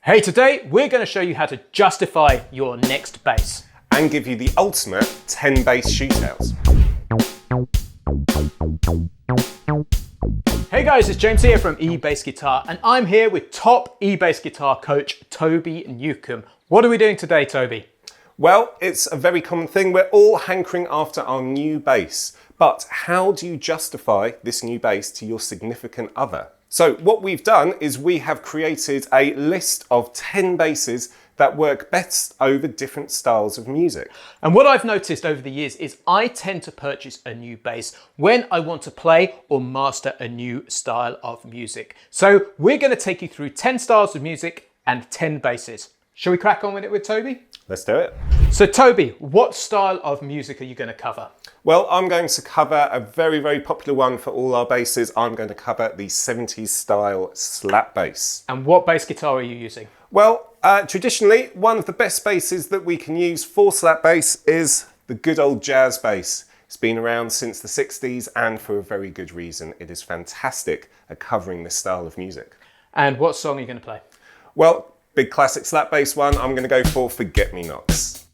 Hey, today we're going to show you how to justify your next bass. And give you the ultimate 10 bass shootouts. Hey guys, it's James here from eBassGuitar and I'm here with top eBassGuitar coach Toby Newcombe. What are we doing today, Toby? Well, it's a very common thing. We're all hankering after our new bass. But how do you justify this new bass to your significant other? So what we've done is we have created a list of 10 basses that work best over different styles of music. And what I've noticed over the years is I tend to purchase a new bass when I want to play or master a new style of music. So we're going to take you through 10 styles of music and 10 basses. Shall we crack on with it with Toby? Let's do it. So Toby, what style of music are you going to cover? Well, I'm going to cover a very, very popular one for all our basses. I'm going to cover the 70s style slap bass. And what bass guitar are you using? Well, traditionally, one of the best basses that we can use for slap bass is the good old jazz bass. It's been around since the 60s and for a very good reason. It is fantastic at covering this style of music. And what song are you going to play? Well, big classic slap bass one, I'm going to go for Forget Me Nots.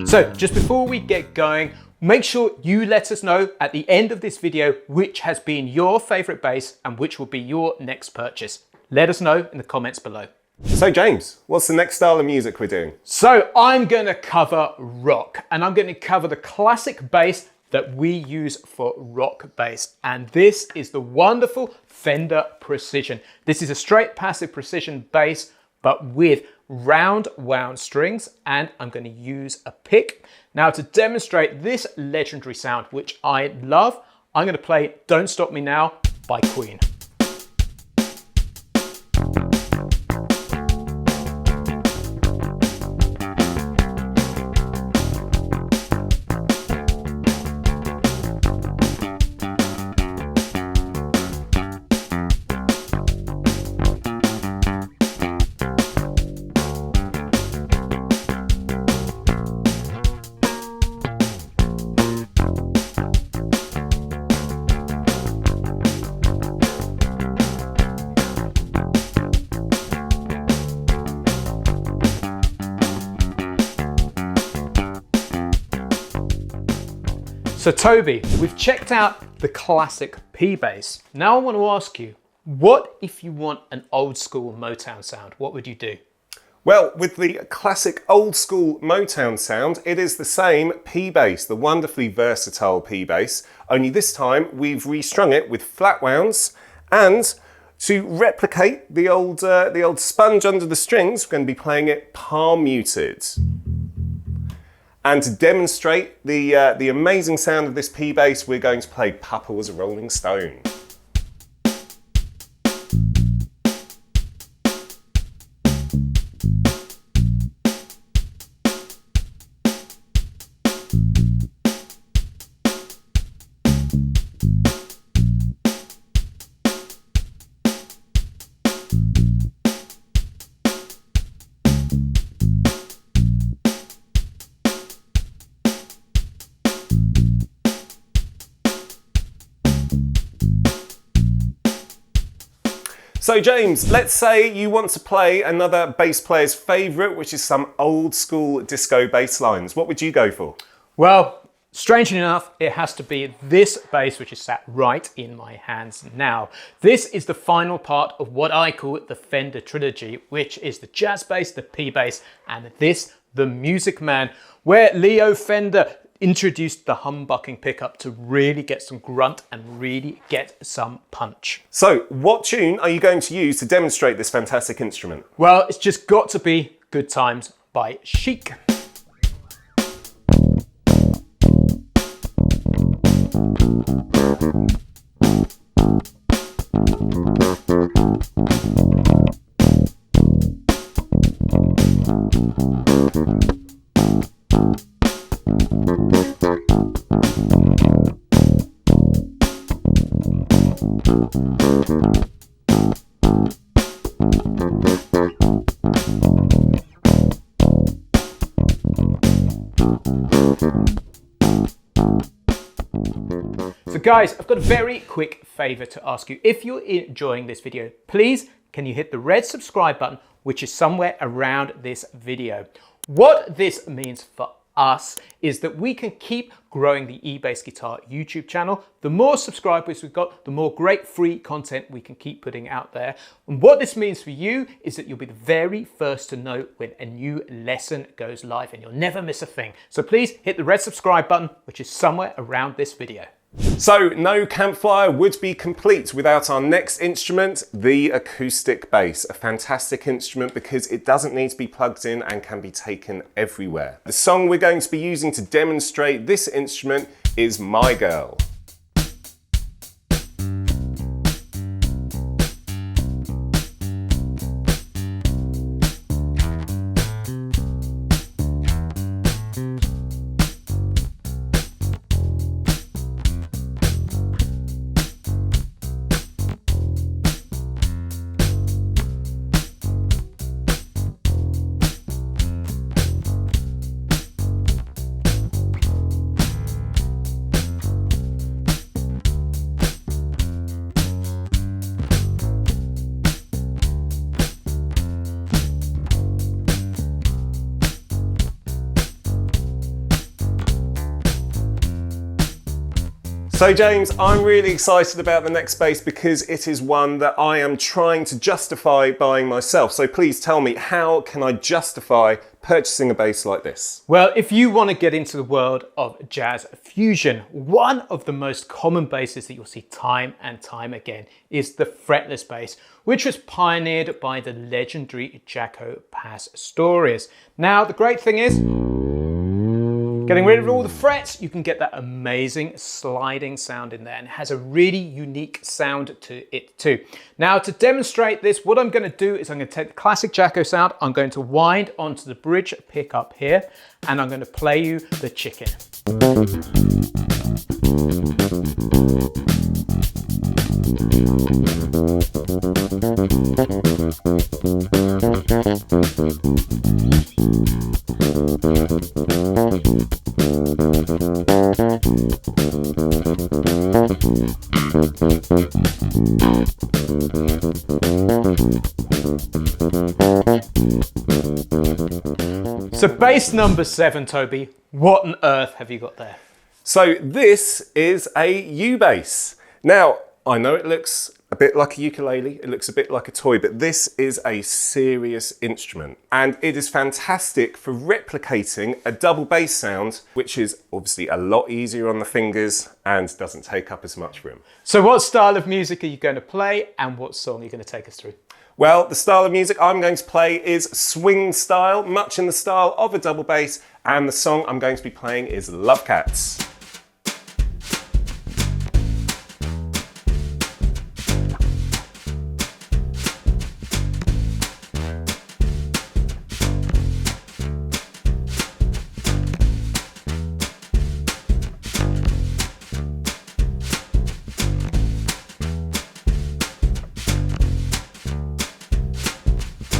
So just before we get going, make sure you let us know at the end of this video which has been your favorite bass and which will be your next purchase. Let us know in the comments below. So James, what's the next style of music we're doing? So I'm going to cover rock, and I'm going to cover the classic bass that we use for rock bass. And this is the wonderful Fender Precision. This is a straight passive precision bass, but with round wound strings, and I'm going to use a pick. Now, to demonstrate this legendary sound, which I love, I'm going to play Don't Stop Me Now by Queen. So Toby, we've checked out the classic P bass. Now I want to ask you, what if you want an old school Motown sound? What would you do? Well, with the classic old school Motown sound, it is the same P bass, the wonderfully versatile P bass, only this time we've restrung it with flat wounds, and to replicate the old sponge under the strings, we're going to be playing it palm muted. And to demonstrate the amazing sound of this P bass, we're going to play Papa Was a Rolling Stone. So James, let's say you want to play another bass player's favourite, which is some old school disco bass lines. What would you go for? Well, strangely enough, it has to be this bass, which is sat right in my hands now. This is the final part of what I call the Fender trilogy, which is the jazz bass, the P bass, and this, the Music Man, where Leo Fender introduced the humbucking pickup to really get some grunt and really get some punch. So what tune are you going to use to demonstrate this fantastic instrument? Well, it's just got to be Good Times by Chic. So guys, I've got a very quick favor to ask you. If you're enjoying this video, please can you hit the red subscribe button, which is somewhere around this video. What this means for us is that we can keep growing the eBassGuitar YouTube channel. The more subscribers we've got, the more great free content we can keep putting out there. And what this means for you is that you'll be the very first to know when a new lesson goes live and you'll never miss a thing. So please hit the red subscribe button, which is somewhere around this video. So no campfire would be complete without our next instrument, the acoustic bass. A fantastic instrument because it doesn't need to be plugged in and can be taken everywhere. The song we're going to be using to demonstrate this instrument is My Girl. So James, I'm really excited about the next bass because it is one that I am trying to justify buying myself. So please tell me, how can I justify purchasing a bass like this? Well, if you want to get into the world of jazz fusion, one of the most common basses that you'll see time and time again is the fretless bass, which was pioneered by the legendary Jaco Pastorius. Now, the great thing is, getting rid of all the frets, you can get that amazing sliding sound in there, and it has a really unique sound to it too. Now, to demonstrate this, what I'm going to do is I'm going to take the classic Jaco sound, I'm going to wind onto the bridge pickup here, and I'm going to play you the chicken. So bass number 7, Toby, what on earth have you got there? So this is a U-bass. Now, I know it looks a bit like a ukulele, it looks a bit like a toy, but this is a serious instrument. And it is fantastic for replicating a double bass sound, which is obviously a lot easier on the fingers and doesn't take up as much room. So what style of music are you going to play and what song are you going to take us through? Well, the style of music I'm going to play is swing style, much in the style of a double bass, and the song I'm going to be playing is Love Cats.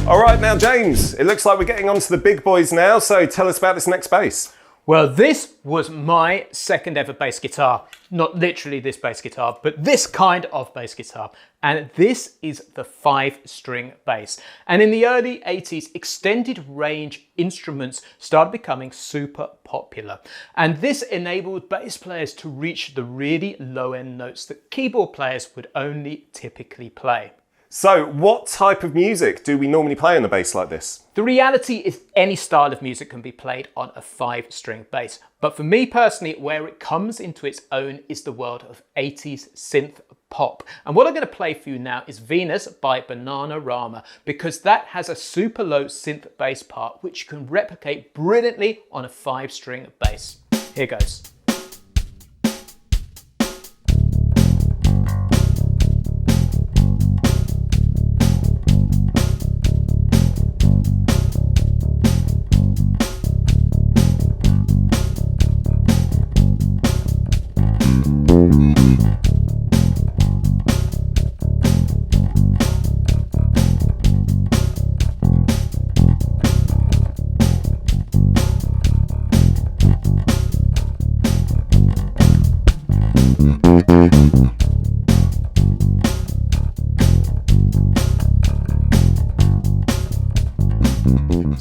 All right, now James, it looks like we're getting on to the big boys now, so tell us about this next bass. Well, this was my second ever bass guitar. Not literally this bass guitar, but this kind of bass guitar. And this is the 5-string bass. And in the early 80s, extended range instruments started becoming super popular. And this enabled bass players to reach the really low-end notes that keyboard players would only typically play. So what type of music do we normally play on a bass like this? The reality is any style of music can be played on a 5-string bass. But for me personally, where it comes into its own is the world of 80s synth pop. And what I'm going to play for you now is Venus by Bananarama, because that has a super low synth bass part which you can replicate brilliantly on a 5-string bass. Here goes.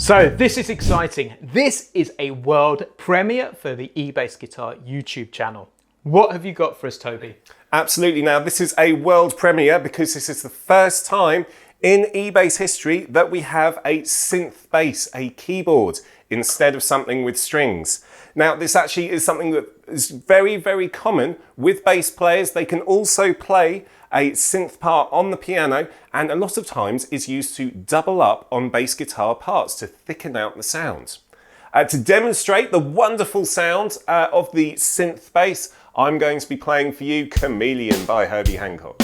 So this is exciting. This is a world premiere for the eBassGuitar YouTube channel. What have you got for us, Toby? Absolutely. Now, this is a world premiere because this is the first time in eBass history that we have a synth bass, a keyboard, instead of something with strings. Now, this actually is something that is very, very common with bass players. They can also play a synth part on the piano, and a lot of times is used to double up on bass guitar parts to thicken out the sound. To demonstrate the wonderful sound of the synth bass, I'm going to be playing for you Chameleon by Herbie Hancock.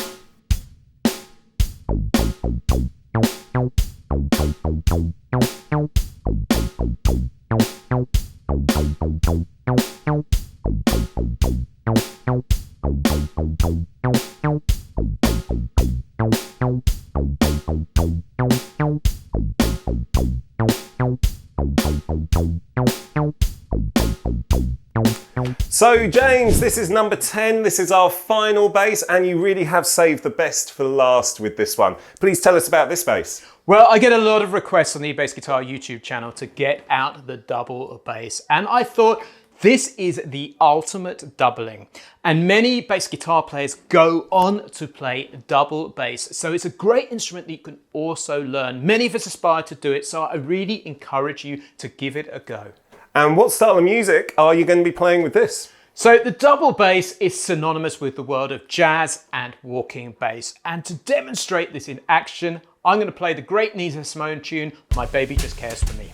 So James, this is number 10, this is our final bass, and you really have saved the best for last with this one. Please tell us about this bass. Well, I get a lot of requests on the eBassGuitar YouTube channel to get out the double bass, and I thought this is the ultimate doubling. And many bass guitar players go on to play double bass, so it's a great instrument that you can also learn. Many of us aspire to do it, so I really encourage you to give it a go. And what style of music are you going to be playing with this? So the double bass is synonymous with the world of jazz and walking bass. And to demonstrate this in action, I'm going to play the great Nina Simone tune, My Baby Just Cares For Me.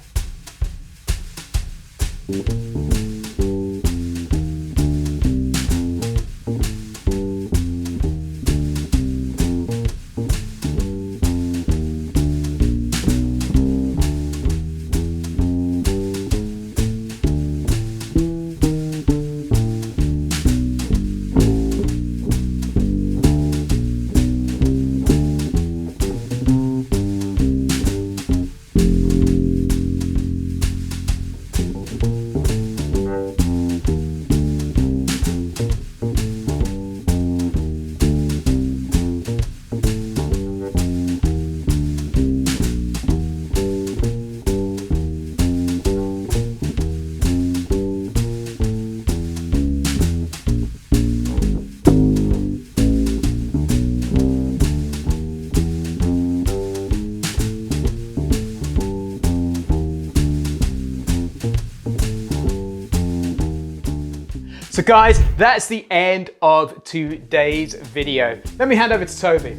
So guys, that's the end of today's video. Let me hand over to Toby.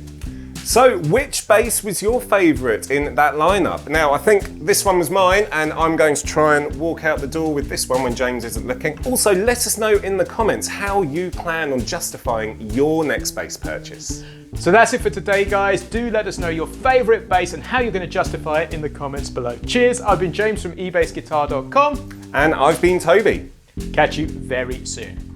So, which bass was your favourite in that lineup? Now, I think this one was mine, and I'm going to try and walk out the door with this one when James isn't looking. Also, let us know in the comments how you plan on justifying your next bass purchase. So that's it for today, guys. Do let us know your favourite bass and how you're going to justify it in the comments below. Cheers, I've been James from eBassGuitar.com. And I've been Toby. Catch you very soon.